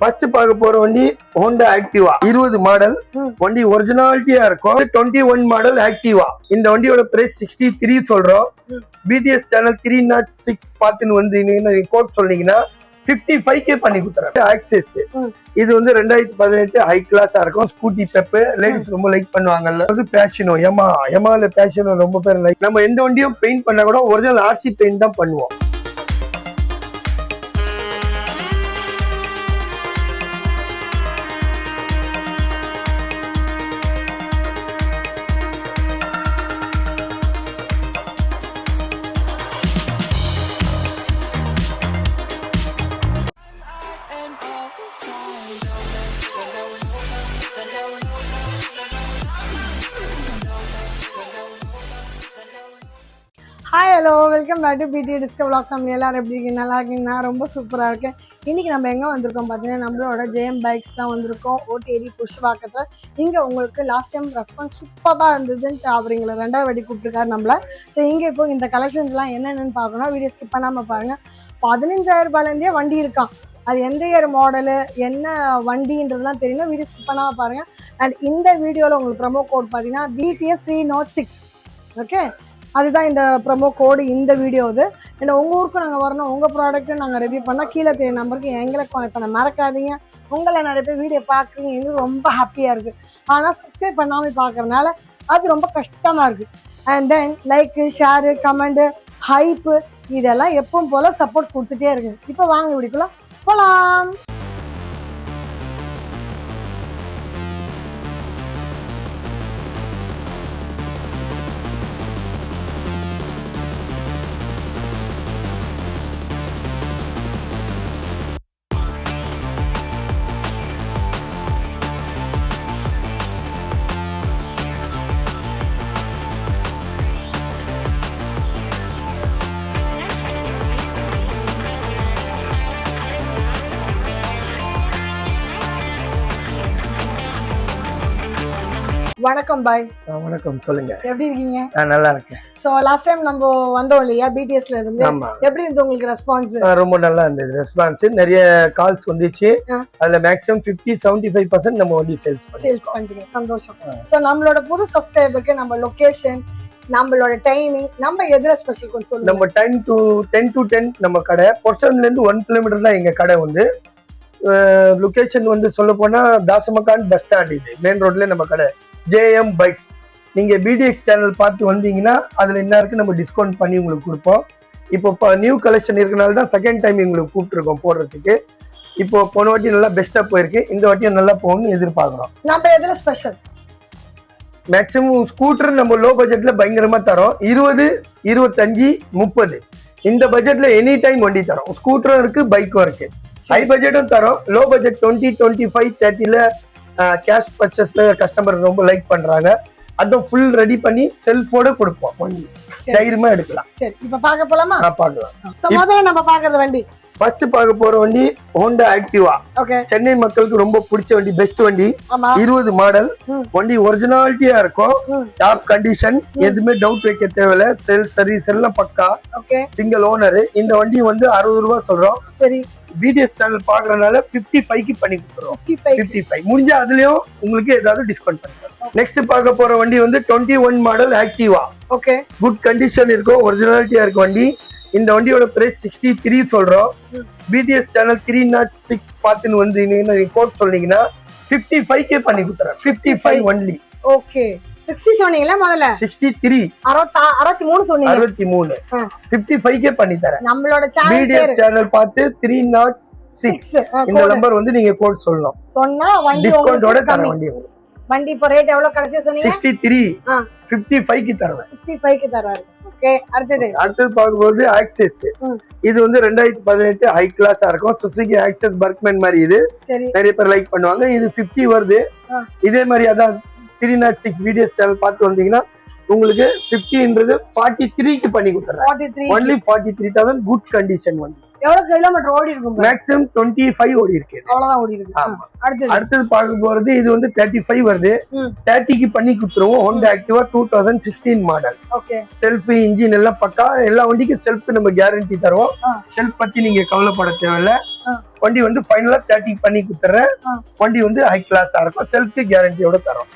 First பார்க்க போற வண்டி Honda Activa 20 மாடல் வண்டி ஒரிஜினாலிட்டியா இருக்கும். 21 மாடல் Activa. இந்த வண்டியோட பிரைஸ் 63 சொல்றோம். BTS சேனல் 306 பார்த்துன்னு வந்து நீங்க கோட் சொன்னீங்கன்னா 55K பண்ணி கொடுத்துறாங்க. ஆக்சஸ் இது வந்து 2018 ஹை கிளாஸா இருக்கும். ஸ்கூட்டி பெப்பு லேடிஸ் ரொம்ப லைக் பண்ணுவாங்கல்ல. அது பேஷனோ யமால பேஷனோ ரொம்ப பேர் லைக். நம்ம எந்த வண்டியும் பெயிண்ட் பண்ணா கூட ஒரிஜினல் RC பெயிண்ட் தான் பண்ணுவோம். Hi hello welcome back to PD discover vlog family. எல்லாரும் எப்படி இருக்கீங்க? நல்லா இருக்கீங்க? நான் ரொம்ப சூப்பராக இருக்கேன். இன்றைக்கி நம்ம எங்கே வந்திருக்கோம் பார்த்தீங்கன்னா நம்மளோட JM பைக்ஸ் தான் வந்திருக்கோம். ஓட்டேரி புஷ்வாக்கத்தில். இங்கே உங்களுக்கு லாஸ்ட் டைம் ரெஸ்பான்ஸ் சூப்பராக இருந்ததுன்ட்டு அவர் எங்களை 2வது வாட்டி கூப்பிட்டுருக்காரு நம்மளை. ஸோ இங்கே இப்போ இந்த கலெக்ஷன்ஸ்லாம் என்னென்னு பார்க்கணும். வீடியோ ஸ்கிப் பண்ணாமல் பாருங்கள். 15,000 ரூபாயிலேருந்தே வண்டி இருக்கான். அது எந்த இயர் மாடலு என்ன வண்டின்றதுலாம் தெரியணும். வீடியோ ஸ்கிப் பண்ணாமல் பாருங்கள். அண்ட் இந்த வீடியோவில் உங்களுக்கு ப்ரொமோ கோட் பார்த்தீங்கன்னா BTS 306. ஓகே, அதுதான் இந்த ப்ரொமோ கோடு இந்த வீடியோ. இது ஏன்னா உங்கள் ஊருக்கு நாங்கள் வரணும், உங்கள் ப்ராடக்ட்டும் நாங்கள் ரிவ்யூ பண்ணால் கீழே தெரிய நம்பருக்கு எங்களை கான்டெக்ட் பண்ண மறக்காதீங்க. உங்களை நிறைய பேர் வீடியோ பார்க்குறீங்க, எங்களுக்கு ரொம்ப ஹாப்பியாக இருக்குது. ஆனால் சப்ஸ்கிரைப் பண்ணாமல் பார்க்குறதுனால அது ரொம்ப கஷ்டமாக இருக்குது. And then like share comment hype இதெல்லாம் எப்பவும் போல் சப்போர்ட் கொடுத்துட்டே இருக்குது. இப்போ வாங்க வீடியோக்குள்ள போகலாம். வணக்கம் பாய். வணக்கம், சொல்லுங்க. எப்படி இருக்கீங்க? நல்லா இருக்கேன். ஸோ லாஸ்ட் டைம் நம்ம வந்தோம் இல்லையா BTSல இருந்து. எப்படி இருந்தது உங்களுக்கு ரெஸ்பான்ஸ்? ரொம்ப நல்லா இருந்தது ரெஸ்பான்ஸ். நிறைய கால்ஸ் வந்துச்சு. அதுல மேக்ஸிமம் 50-75% நம்ம வண்டி சேல்ஸ் பண்ணிட்டீங்க. சந்தோஷம். ஸோ நம்மளோட புது சப்ஸ்கிரைபருக்கு நம்ம லொகேஷன் நம்மளோட டைமிங் நம்ம எதுல ஸ்பெஷல் கொஞ்சம் சொல்லுங்க. நம்ம 10 to 10 நம்ம கடை பொர்ஷன்ல இருந்து 1 கிலோமீட்டர் தான் எங்க கடை வந்து. லொகேஷன் வந்து சொல்ல போனா தாசமக்கான் பஸ் ஸ்டாண்ட். இது மெயின் ரோட்ல நம்ம கடை JM பைக்ஸ். நீங்க BDX சேனல் பார்த்து வந்தீங்கன்னா அதுல என்ன இருக்கு நம்ம டிஸ்கவுண்ட் பண்ணி உங்களுக்கு கொடுப்போம். இப்போ நியூ கலெக்ஷன் இருக்கனால தான் செகண்ட் டைம் உங்களுக்கு கூப்பிட்டுருக்கோம் போடுறதுக்கு. இப்போ போன வாட்டி நல்லா பெஸ்டா போயிருக்கு, இந்த வாட்டியும் நல்லா போகணும்னு எதிர்பார்க்கிறோம். நம்ம எதுல ஸ்பெஷல்? மேக்ஸிமம் ஸ்கூட்டர் நம்ம லோ பட்ஜெட்ல பயங்கரமா தரோம். 20, 25, 30 இந்த பட்ஜெட்ல எனி டைம் வண்டி தரோம். ஸ்கூட்டரும் இருக்கு, பைக்கும் இருக்கு. ஹை பட்ஜெட்டும் தரோம். லோ பட்ஜெட் 20, 25, 30ல கேஷ் பர்ச்சேஸ்ல கஸ்டமர் ரொம்ப லைக் பண்றாங்க. அதுவும் ஃபுல் ரெடி பண்ணி செல்ஃபோட கொடுப்போம். வண்டி தைரியமா எடுக்கலாம். சரி, இப்போ பார்க்க போலாமா? பார்க்கலாம். சோ முதல்ல நம்ம பார்க்கறது வண்டி. ஃபர்ஸ்ட் பார்க்க போற வண்டி Honda Activa. ஓகே, சென்னை மக்களுக்கு ரொம்ப பிடிச்ச வண்டி, பெஸ்ட் வண்டி. 20 மாடல் வண்டி ஒரிஜினாலிட்டியா இருக்கும். டாப் கண்டிஷன், எதுவுமே டவுட் வைக்க தேவையில்ல. செல் சர்வீஸ் எல்லாம் பக்கா. Okay, single owner. இந்த வண்டி வந்து 60 ரூபாய் சொல்றோம். சரி, BTS சேனல் பாக்குறதுனால 55க்கு பண்ணி கொடுத்துறோம். 55 முடிஞ்சா அதுலயும் உங்களுக்கு ஏதாவது டிஸ்கவுண்ட் பண்ணிக்கலாம். நெக்ஸ்ட் பார்க்க போற வண்டி வந்து 21 model Activa. Okay, good condition இருக்கும், ஒரிஜினாலிட்டியா இருக்கு வண்டி. இந்த வண்டியோட பிரைஸ் 63 சொல்றோம். BTS சேனல் 306 பார்த்துன்னு வந்து நீங்க கோட் சொன்னீங்கன்னா 55K பண்ணி கொடுத்துறேன். 55 ஒன்லி. ஓகே, 60 சொன்னீங்களா முதல்ல? 63 63 சொன்னீங்க. 63 55K பண்ணி தரேன். நம்மளோட BTS சேனல் பார்த்து 306 இந்த நம்பர் வந்து நீங்க கோட் சொல்லணும். சொன்னா வண்டி டிஸ்கவுண்டோட தரேன். வண்டி இப்போ ரேட் எவ்வளவு கடைசியா சொன்னீங்க? 63 55க்கு தரேன். 55க்கு தராரு. ஓகே, அடுத்து பார்க்கும்போது ஆக்சஸ். இது வந்து 2018 ஹை கிளாஸா இருக்கும். சுசுகி ஆக்சஸ் பர்க்மேன் மாதிரி. இது நிறைய பேர் லைக் பண்ணுவாங்க. இது 50 வருது. இதே மாதிரி அதான் 306 BTS சேனல் பார்த்து வந்தீங்கன்னா உங்களுக்கு 50ன்றது 43க்கு பண்ணி கொடுத்துறேன். ஒன்லி 43,000 குட் கண்டிஷன் வண்டி. எவ்வளவு கிலோமீட்டர் ஓடி இருக்கும்? மேக்ஸிமம் 25 ஓடி இருக்கு. அவ்வளவுதான் ஓடி இருக்கு. அடுத்தது பார்க்க போறது இது வந்து 35 வருது. 30க்கு பண்ணி கொடுத்துருவோம். Honda Activa 2016 model. Okay, self engine எல்லாம் பக்கா. எல்லா வண்டிக்கும் செல்ஃப் நம்ம கேரண்டி தருவோம். செல்ஃப் பத்தி நீங்க கவலைப்பட தேவையில்ல. வண்டி வந்து ஃபைனலா 30 பண்ணி கொடுத்துறேன். வண்டி வந்து ஹை கிளாஸா இருக்கும், செல்ஃப் கேரண்டியோட தரோம்.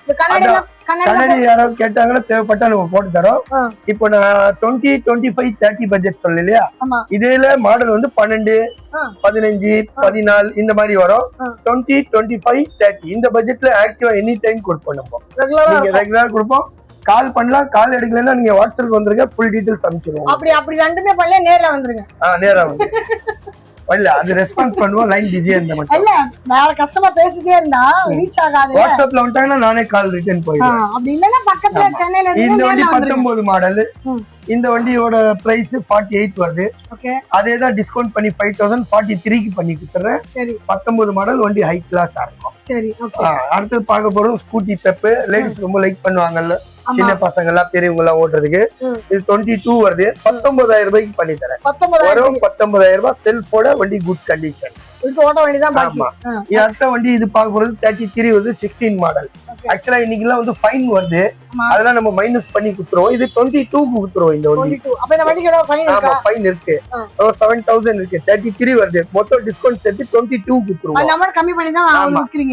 கண்ணாடி யாராவது கேட்டாங்கன்னா தேவைப்பட்டா நம்ம போட்டு தரோம். இப்போ நான் 20, 25, 30 பட்ஜெட் சொல்ல இல்லையா, இதுல மாடல் வந்து 12, 15, 14 இந்த மாதிரி வரும். 20, 25, 30 இந்த பட்ஜெட்ல ஆக்டிவா எனி டைம் கொடுப்போம். நம்ம நீங்க ரெகுலரா கொடுப்போம். கால் பண்ணலாம், கால் எடுக்கலன்னா நீங்க வாட்ஸ்அப் வந்துருங்க, ஃபுல் டீடைல்ஸ் அனுப்பிச்சிடுவோம். அப்படி ரெண்டுமே பண்ணல, நேர்ல வந்துருங்க. நேரா வந்து இல்ல அது ரெஸ்பான்ஸ் பண்ணுவோம், லைன் பிஸியா இருந்தா மட்டும். இல்ல வேற கஸ்டமர் பேசிட்டே இருந்தா ரீச் ஆகாது. வாட்ஸ்அப்ல வந்துட்டாங்கன்னா நானே கால் ரிட்டர்ன் போயிடுவேன். அப்படி இல்லன்னா பக்கத்துல சென்னையில இந்த வண்டி 19 மாடல். இந்த வண்டியோட பிரைஸ் 48 வருது. அதே தான் டிஸ்கவுண்ட் பண்ணி 5043க்கு பண்ணி கொடுத்துறேன். 19 மாடல் வண்டி ஹை கிளாஸா இருக்கும். அடுத்து பார்க்க போறோம் ஸ்கூட்டி பெப். லேடிஸ் ரொம்ப லைக் பண்ணுவாங்கல்ல, சின்ன பசங்க எல்லாம் பெரியவங்க எல்லாம் ஓட்டுறதுக்கு. இது 22 வருது. 19,000 ரூபாய்க்கு பண்ணி தரேன். வரும் 19,000 ரூபாய். செல்ஃபோட வண்டி குட் கண்டிஷன். அடுத்த வண்டி இது பார்க்க போறது 33 வருது, 16 மாடல். ஆக்சுவலா இன்னைக்கு எல்லாம் வந்து ஃபைன் வருது, அதெல்லாம் நம்ம மைனஸ் பண்ணி குடுத்துறோம். இது 22க்கு குடுத்துறோம். இந்த வண்டி ஆமா ஃபைன் இருக்கு, 7,000 இருக்கு. 33 வருது, மொத்தம் டிஸ்கவுண்ட் சேர்த்து 22 குடுத்துறோம்.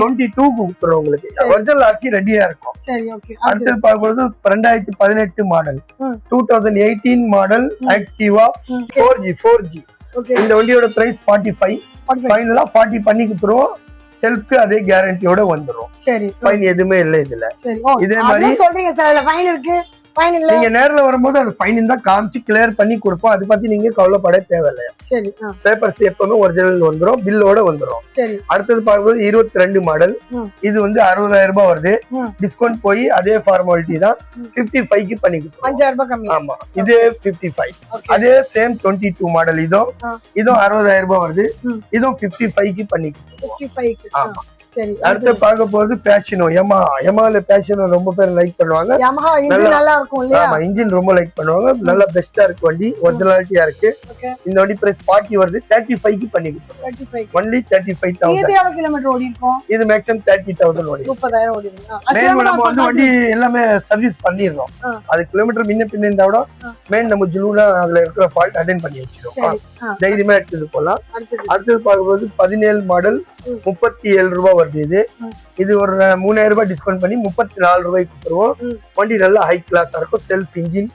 22க்கு குடுத்துறோம் உங்களுக்கு. ஒரிஜினல் ஆர்சி ரெடியா இருக்கும். அடுத்தது பார்க்க போறது 2018 மாடல், 2018 மாடல் ஆக்டிவா 4G. இந்த வண்டியோட பிரைஸ் 45. ஃபைனலா 40 பண்ணி கொடுத்துருவோம். செல்ஃப்க்கு அதே கேரண்டியோட வந்துரும். ஃபைன் எதுவுமே இல்ல இதுல. இதே மாதிரி சொல்றீங்க சார், இதுல ஃபைன் இருக்கு. நீங்க நேர்ல வரும்போது அது ஃபைன் இருந்தா காமிச்சு கிளியர் பண்ணி கொடுப்போம். அதை பத்தி நீங்க கவலைப்பட தேவையில்லை. பேப்பர்ஸ் எப்பவுமே ஒரிஜினல் வந்துரும், பில்லோட வந்துரும். அடுத்தது பார்க்கும்போது 22 மாடல். இது வந்து 60,000 ரூபாய் வருது. டிஸ்கவுண்ட் போய் அதே ஃபார்மாலிட்டி தான் 55க்கு பண்ணி கொடுப்போம். 5,000 ரூபாய் கம்மி. ஆமா இதே 55. அதே சேம் 22 மாடல். இதுவும் 60,000 ரூபாய் வருது. இதுவும் 55க்கு பண்ணி கொடுப்போம். ஆமா. அடுத்து பார்க்க போறது பேஷனோ. யமால பேஷனோ ரொம்ப பேர் லைக் பண்ணுவாங்க. ஆமா இன்ஜின் ரொம்ப லைக் பண்ணுவாங்க. நல்ல பெஸ்டா இருக்கு வண்டி, ஒரிஜினாலிட்டியா இருக்கு. இந்த வண்டி பிரைஸ் 40 வருது. 35க்கு பண்ணி கொடுத்துருவோம். ஒன்லி 35,000. இது மேக்ஸிமம் 30,000 ஓடி. 30,000 ஓடிங்க. நம்ம வந்து வண்டி எல்லாமே சர்வீஸ் பண்ணிடுறோம். அது கிலோமீட்டர் முன்ன பின்ன இருந்தா கூட மெயின் நம்ம ஜுலூனா அதுல இருக்கிற ஃபால்ட் அட்டெண்ட் பண்ணி வச்சிருக்கோம். தைரியமா எடுத்துட்டு போலாம். அடுத்தது பார்க்கும்போது 17 மாடல் 37 ரூபாய் வருது. இது ஒரு 3,000 ரூபாய் டிஸ்கவுண்ட் பண்ணி 34 ரூபாய்க்கு கொடுத்துருவோம். வண்டி நல்ல ஹை கிளாஸா இருக்கும். செல்ஃப் இன்ஜின்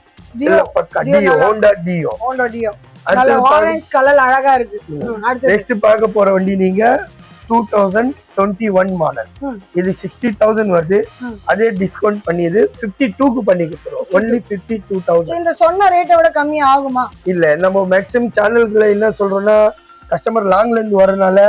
பக்கா Dio, Honda Dio. Orange colour அழகா இருக்கு. நெக்ஸ்ட் பார்க்க போற வண்டி நீங்க 2021 மாடல். இது 60,000 வருது. அதே டிஸ்கவுண்ட் பண்ணியது 52க்கு பண்ணி கொடுத்துருவோம். ஒன்லி 52,000. இந்த சொன்ன ரேட்டை விட கம்மி ஆகுமா? இல்ல நம்ம மேக்ஸிமம் சேனல்களை என்ன சொல்றோம்னா, கஸ்டமர் லாங்ல இருந்து வரனால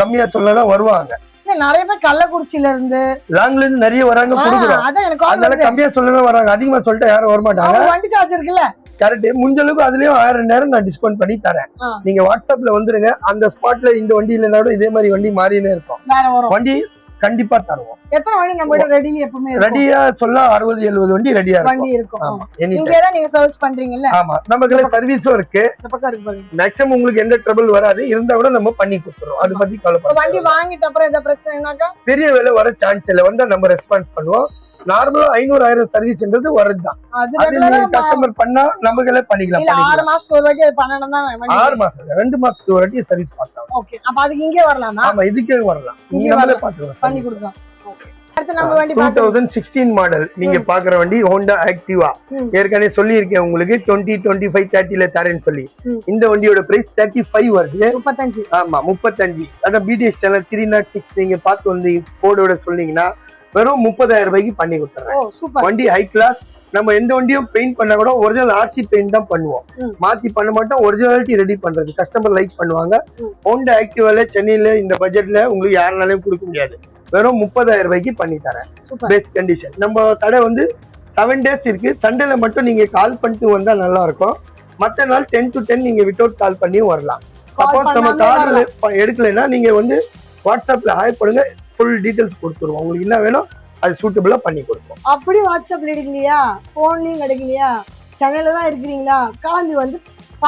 கம்மியா சொல்லலாம் வருவாங்க. நிறைய பேர் கள்ளக்குறிச்சியில இருந்து லாங்ல இருந்து நிறைய வராங்க கொடுக்குறோம். அதனால கம்மியா சொல்லலாம் வராங்க. அதிகமா சொல்லிட்டு யாரும் வரமாட்டாங்க. வண்டி சார்ஜ் இருக்குல்ல, கரெக்ட். முடிஞ்ச அளவுக்கு அதுலயும் 1000 நான் டிஸ்கவுண்ட் பண்ணி தரேன். நீங்க வாட்ஸ்அப்ல வந்துருங்க. அந்த ஸ்பாட்ல இந்த வண்டி இல்லைனாலும் இதே மாதிரி வண்டி மாறினே இருக்கும். வண்டி கண்டிப்பா தருவோம். எத்தனை வண்டி நம்ம ரெடியில எப்பவுமே ரெடியா சொல்ல 60-70 வண்டி ரெடியா இருக்கும். இங்க தான் நீங்க சர்வீஸ் பண்றீங்கல்ல? ஆமா நமக்கு சர்வீஸும் இருக்கு. மேக்ஸிமம் உங்களுக்கு எந்த ட்ரபிள் வராது. இருந்தா கூட நம்ம பண்ணி கொடுத்துறோம். அது பத்தி கவலைப்பட. வண்டி வாங்கிட்ட அப்புறம் எந்த பிரச்சனைனாக்கா பெரிய வேலை வர சான்ஸ் இல்ல. வந்தா நம்ம ரெஸ்பான்ஸ் பண்ணுவோம். நார்மலா 500-1000 சர்வீஸ்ன்றது வருதுதான். அது கஸ்டமர் பண்ணா நமக்கு பண்ணிக்கலாம். 6 மாசத்துக்கு ஒரு வாட்டி பண்ணணும் தான். 6 மாசம் 2 மாசத்துக்கு ஒரு வாட்டி சர்வீஸ் பார்க்கலாம். ஓகே, அப்ப அதுக்கு இங்கே வரலாமா? ஆமா இதுக்கே வரலாம். நீங்க நம்மளே பாத்துக்கலாம், பண்ணி கொடுக்கலாம். ஓகே. அடுத்து நம்ம வண்டி 2016 மாடல் நீங்க பாக்குற வண்டி ஹோண்டா ஆக்டிவா. ஏற்கனவே சொல்லியிருக்கேன் உங்களுக்கு 20, 25, 30ல தரேன்னு சொல்லி. இந்த வண்டியோட பிரைஸ் 35 வருது. 35. ஆமா 35. அதான் பிடிஎஸ் சேனல் 306 நீங்க பார்த்து வந்து கோடோட சொன்னீங்கன்னா வெறும் 30,000 ரூபாய்க்கு பண்ணி கொடுத்துறேன். வண்டி ஹை கிளாஸ். நம்ம எந்த வண்டியும் பெயிண்ட் பண்ணா கூட ஒரிஜினல் ஆர்சி பெயிண்ட் தான் பண்ணுவோம். மாத்தி பண்ண மாட்டோம். ஒரிஜினாலிட்டி ரெடி பண்றது கஸ்டமர் லைக் பண்ணுவாங்க. ஹோண்டா ஆக்டிவால சென்னையில இந்த பட்ஜெட்ல உங்களுக்கு யாருனாலையும் கொடுக்க முடியாது. வெறும் 30,000 ரூபாய்க்கு பண்ணி தரேன். Best condition. நம்ம கடை வந்து 7 டேஸ் இருக்கு. சண்டேல மட்டும் நீங்க கால் பண்ணிட்டு வந்தா நல்லா இருக்கும். மற்ற நாள் 10 to 10 நீங்க வித்தவுட் கால் பண்ணியும் வரலாம். சப்போஸ் நம்ம கால் எடுக்கலைன்னா நீங்க வந்து வாட்ஸ்அப்ல ஹாய் பண்ணுங்க. ஃபுல் டீடைல்ஸ் கொடுத்துருவோம். உங்களுக்கு என்ன வேணும் அது சூட்டபிளா பண்ணி கொடுப்போம். அப்படி வாட்ஸ்அப்ல எடுக்கலையா, போன்லயும் கிடைக்கலையா, சேனல்ல தான் இருக்கிறீங்களா, கிளம்பி வந்து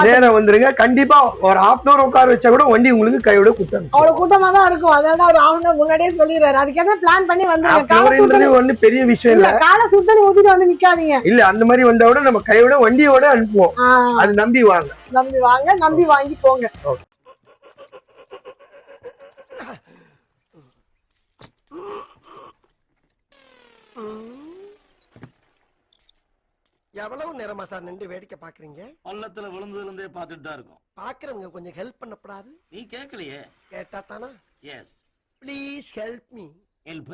நேரம் வந்துருங்க. கண்டிப்பா ஒரு 1/2 hour உட்கார வச்சா கூட வண்டி உங்களுக்கு கையோட கூட்டம். அவ்வளவு கூட்டமா தான் இருக்கும். அதான் ஒரு 1/2 hour முன்னாடியே சொல்லிடுறாரு. அதுக்கே பிளான் பண்ணி வந்துருங்க. ஒண்ணு பெரிய விஷயம் இல்ல. காலை சுத்தலி ஊத்திட்டு வந்து நிக்காதீங்க. இல்ல அந்த மாதிரி வந்தா கூட நம்ம கையோட வண்டியோட அனுப்புவோம். அது நம்பி வாங்க, நம்பி வாங்கி போங்க. எவ்வளவு நேரமா சார் நின்று வேடிக்கை பாக்குறீங்க? பள்ளத்துல விழுந்ததுல இருந்தே பாத்துட்டு தான் இருக்கோம். பாக்குறவங்க கொஞ்சம் ஹெல்ப் பண்ணப்படாது? நீ கேட்கலையே. கேட்டா தானா? Yes. Please help me. Help